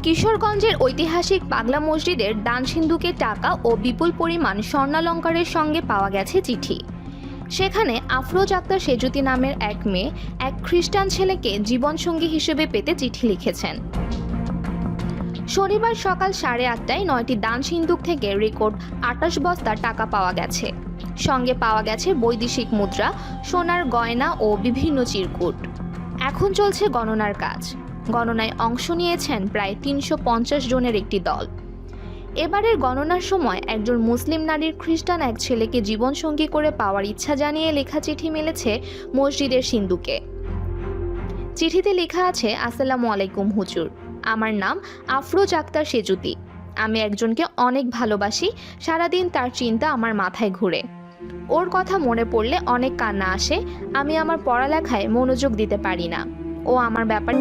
কিশোরগঞ্জের ঐতিহাসিক পাগলা মসজিদের দান সিন্ধুকে টাকা ও বিপুল পরিমাণ স্বর্ণালঙ্কারের সঙ্গে পাওয়া গেছে চিঠি। সেখানে আফরোজ আক্তার সেজুতি নামের এক মেয়ে এক খ্রিস্টান ছেলেকে জীবনসঙ্গী হিসেবে পেতে চিঠি লিখেছেন। শনিবার সকাল 8:30টায় 9টি দান সিন্ধুক থেকে রেকর্ড 28 বস্তা টাকা পাওয়া গেছে। সঙ্গে পাওয়া গেছে বৈদেশিক মুদ্রা, সোনার গয়না ও বিভিন্ন চিরকুট। এখন চলছে গণনার কাজ। গণনায় অংশ নিয়েছেন প্রায় 350 জনের একটি দল। এবারের গণনার সময় একজন মুসলিম নারীর খ্রিস্টান এক ছেলেকে জীবনসঙ্গী করে পাওয়ার ইচ্ছা জানিয়ে লেখা চিঠি মিলেছে মসজিদের সিন্ধুকে। চিঠিতে লেখা আছে, আসসালামু আলাইকুম হুজুর, আমার নাম আফরোজ আক্তার সেজুতি। আমি একজনকে অনেক ভালোবাসি। সারাদিন তার চিন্তা আমার মাথায় ঘুরে। ওর কথা মনে পড়লে অনেক কান্না আসে। আমি আমার পড়ালেখায় মনোযোগ দিতে পারি না। ও আমার ব্যাপারে